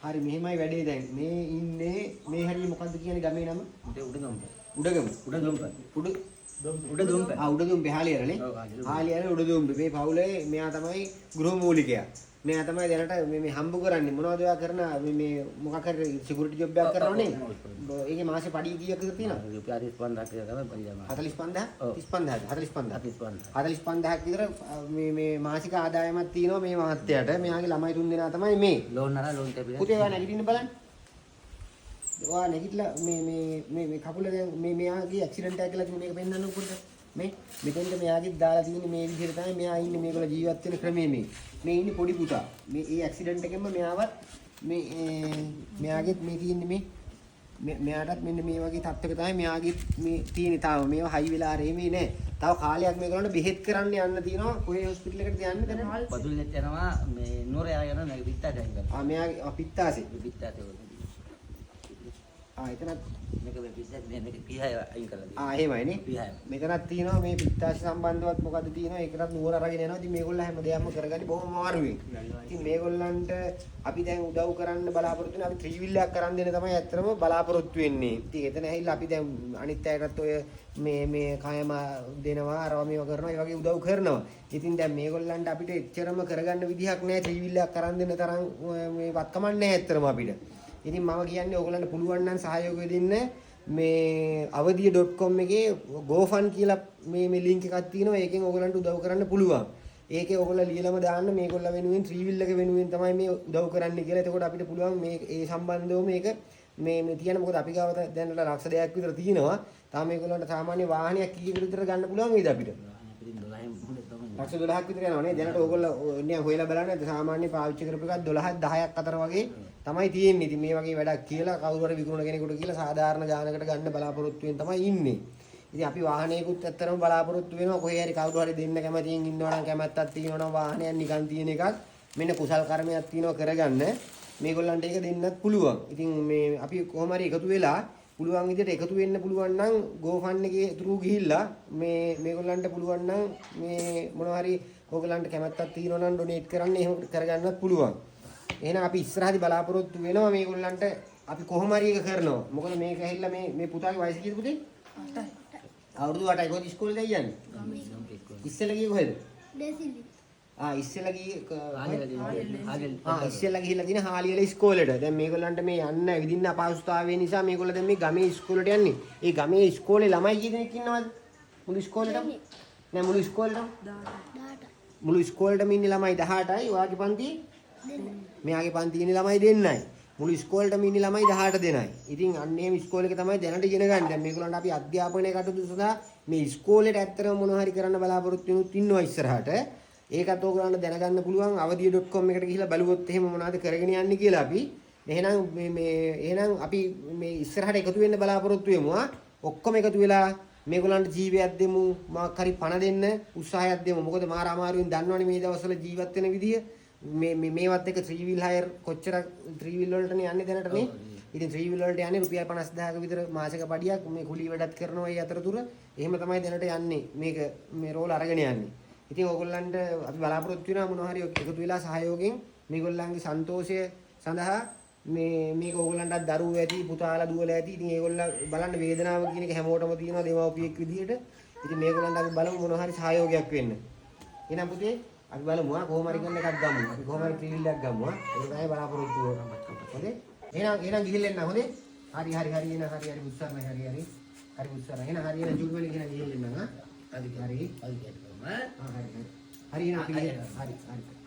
හරි මෙහෙමයි වැඩේ දැන්. මේ ඉන්නේ මේ හරිය මොකද්ද කියන්නේ ගමේ නම? උඩගම. උඩදුම්ප. උඩදුම්ප හාලියරනේ. හාලියර උඩදුම්ප. මේ පවුලේ මෙයා තමයි ගෘහමූලිකයා. මෙයා තමයි දැනට මේ හම්බ කරන්නේ මොනවද ඔයා කරන මේ මොකක් හරි සිකියුරිටි ජොබ් එකක් කරනවනේ. ඒකේ මාසේ පඩි කීයක්ද තියෙනවද? රුපියල් 35000ක් විතර තමයි පඩි ජමා. 45000ක් විතර මේ මාසික ආදායමක් තියෙනවා මේ මහත්තයාට. මෙයාගේ ළමයි 3 දෙනා තමයි මේ. ලෝන් අරන් ලෝන් කැපිලා. පුතේ ඔයා නැගිටින්න බලන්න. ඔයා නැගිටලා මේ කකුල දැන් මෙයාගේ ඇක්සිඩන්ට් එකක් කියලා තියෙන මේක පෙන්නන්න පොඩ්ඩක්. මේ මෙතෙන්ද මෙයාගේ දාලා තියෙන්නේ මේ විදිහට තමයි මෙයා ඉන්නේ මේගොල්ලෝ ජීවත් වෙන ක්‍රමයේ මේ ඉන්නේ පොඩි පුතා. මේ ඒ ඇක්සිඩන්ට් එකෙන්ම මෙයාවත් මෙයාගේ මේ තියෙන්නේ මෙයාටත් මෙන්න මේ වගේ තත්ත්වයක තමයි මෙයාගේ මේ තියෙන්නේ. තාම මේවා හයි වෙලා රෙමේ නෑ. තව කාලයක් මේගොල්ලන්ට බෙහෙත් කරන්න යන්න තියෙනවා. කොහේ හොස්පිටල් එකට යන්න දැන් පතුල්ලෙත් යනවා මේ නුරයා යනවා නැග පිටාට යනවා. මෙයාගේ පිත්තාසේ එතනත් මේක මේ පිස්සක් නේ මේක පිහාය අයින් කරලා තියෙනවා. එහෙමයිනේ. මෙතනත් තියෙනවා මේ පිත්තාශ සම්බන්ධවත් මොකද්ද තියෙනවා ඒකටත් නුවර අරගෙන යනවා. ඉතින් මේගොල්ලෝ හැමදේම කරගන්නේ බොහොම අමාරුවෙන්. ඉතින් මේගොල්ලන්ට අපි දැන් උදව් කරන්න බලාපොරොත්තු වෙන අපි ත්‍රිවිල්ලයක් කරන් දෙන්න තමයි ඇත්තටම බලාපොරොත්තු වෙන්නේ. ඉතින් එතන ඇහිලා අපි දැන් අනිත් අයටත් ඔය මේ කයම දෙනවා අරවා මේවා කරනවා ඒ වගේ උදව් කරනවා. ඉතින් දැන් මේගොල්ලන්ට අපිට එච්චරම කරගන්න විදිහක් නැහැ. ත්‍රිවිල්ලයක් කරන් දෙන්න තරම් මේ වත්කමක් නැහැ ඇත්තටම අපිට. ඉතින් මම කියන්නේ ඔයගොල්ලන්ට පුළුවන් නම් සහයෝගය දෙන්න මේ avadiya.com එකේ GoFund කියලා මේ link එකක් තියෙනවා. ඒකෙන් ඔයගොල්ලන්ට උදව් කරන්න පුළුවන්. ඒකේ ඔයගොල්ලෝ ලියලම දාන්න මේගොල්ලෝ වෙනුවෙන් 3 wheel එක වෙනුවෙන් තමයි මේ උදව් කරන්න කියලා. එතකොට අපිට පුළුවන් මේ ඒ සම්බන්ධව මේක මේ තියන්න. මොකද අපි ගාව දැන් ලක්ෂ 2ක් විතර තියෙනවා. තාම මේගොල්ලන්ට සාමාන්‍ය වාහනයක් කීයකට විතර ගන්න පුළුවන් වේද අපිට? ලක්ෂ 12ක් විතර යනවා නේ. දැනට ඕගොල්ලෝ නිකන් හොයලා බලන්න සාමාන්‍ය පාවිච්චි කරපු එකක් 12ක් 10ක් අතර වගේ තමයි තියෙන්නේ. ඉතින් මේ වගේ වැඩක් කියලා කවුරු හරි විකුණන කෙනෙකුට කියලා සාධාරණ ගානකට ගන්න බලාපොරොත්තු වෙන තමයි ඉන්නේ. ඉතින් අපි වාහනයකුත් ඇත්තටම බලාපොරොත්තු වෙනවා. කොහේ හරි කවුරු හරි දෙන්න කැමතියින් ඉන්නවා නම් කැමැත්තක් තියෙනවා නම් වාහනයක් නිකන් තියෙන එකක් මෙන්න කුසල් කර්මයක් තියෙනවා කරගන්න මේගොල්ලන්ට ඒක දෙන්නත් පුළුවන්. ඉතින් මේ අපි කොහොම හරි එකතු වෙලා පුළුවන් විදිහට එකතු වෙන්න පුළුවන් නම් GoFund එකේ through ගිහිල්ලා මේගොල්ලන්ට පුළුවන් නම් මේ මොනවා හරි ඕගොල්ලන්ට කැමැත්තක් තියෙනවා නම් ඩොනේට් කරන්න එහෙම කරගන්නත් පුළුවන්. එහෙනම් අපි ඉස්සරහදී බලාපොරොත්තු වෙනවා මේගොල්ලන්ට අපි කොහොම හරි එක කරනවා. මොකද මේක ඇහිලා මේ පුතාගේ වයස කීයද පුතේ? 8යි. අවුරුදු 8යි. කොහොමද ඉස්කෝලේ යන්නේ? ඉස්සෙල්ලා ගියේ කොහෙද? දෙසිලි. ඉස්සෙල්ලා ගියේ ඉස්සෙල්ලා ගිහිල්ලා තියෙන හාලියල ඉස්කෝලේට. දැන් මේගොල්ලන්ට මේ යන්න ඇවිදින්න අපහසුතාවය නිසා මේගොල්ලෝ දැන් මේ ගමේ ඉස්කෝලේට යන්නේ. ඒ ගමේ ඉස්කෝලේ ළමයි කී දෙනෙක් ඉන්නවද? මුළු ඉස්කෝලේටම? නෑ මුළු ඉස්කෝලේටම 18යි. මුළු ඉස්කෝලේටම ඉන්නේ ළමයි 18යි. ඔයාගේ පන්තියේ? මෙයාගේ පන්තියේ ඉන්නේ ළමයි දෙන්නයි. මුළු ඉස්කෝලේටම ඉන්නේ ළමයි 18 දෙනයි. ඉතින් අන්න එහෙම ඉස්කෝලේක තමයි දැනට ඉගෙන ගන්න. දැන් මේගොල්ලන්ට අපි අධ්‍යාපනය කටයුතු සඳහා මේ ඉස්කෝලේට ඇත්තටම මොනවා හරි කරන්න බලාපොරොත්තු වෙනුත් ඉන්නවා ඉස්සරහට. ඒකත් ඕගොල්ලන්ට දැනගන්න පුළුවන් avadiya.com එකට ගිහිල්ලා බලුවොත් එහෙම මොනවද කරගෙන යන්නේ කියලා අපි. එහෙනම් එහෙනම් අපි මේ ඉස්සරහට එකතු වෙන්න බලාපොරොත්තු වෙමු. ඔක්කොම එකතු වෙලා මේගොල්ලන්ට ජීවයක් දෙමු. මාක් හරි පණ දෙන්න උත්සාහයක් දෙමු. මොකද මාර අමාරුවෙන් දන්නවනේ මේ දවස්වල ජීවත් වෙන විදිය. මේවත් එක 3 wheel hire කොච්චර 3 wheel වලටනේ යන්නේ දැනටනේ. ඉතින් 3 wheel වලට යන්නේ රුපියල් 50000ක විතර මාසික පඩියක් මේ කුලී වැඩත් කරනවා ඒ අතරතුර. එහෙම තමයි දැනට යන්නේ. මේක මේ රෝල් අරගෙන යන්නේ. ඉතින් ඕගොල්ලන්ට අපි බලාපොරොත්තු වෙනවා මොනවා හරි එකතු වෙලා සහයෝගයෙන් මේගොල්ලන්ගේ සන්තෝෂය සඳහා මේක ඕගොල්ලන්ටත් දරුවෝ ඇති පුතාලා දුවලා ඇති. ඉතින් ඒගොල්ලෝ බලන්න වේදනාව කියන එක හැමෝටම තියෙනවා දෙමව්පියෙක් විදියට. ඉතින් මේගොල්ලන්ට අපි බලමු මොනවා හරි සහයෝගයක් වෙන්න. එහෙනම් පුතේ අපි බලමු කොහොම හරි කරන එකක් ගමු. අපි කොහොම හරි ත්‍රිවිල්ලයක් ගමු. ඒක තමයි බලාපොරොත්තු වෙන්නේ. හොඳේ? එහෙනම් ගිහිල්ලා එන්න හොඳේ? හරි බුස්සරණ හරි බුස්සරණ. එහෙනම් හරි එන ජුල් වලින් ගිහිල්ලා එන්න හරි. හරි. හරි. හරි. හරි.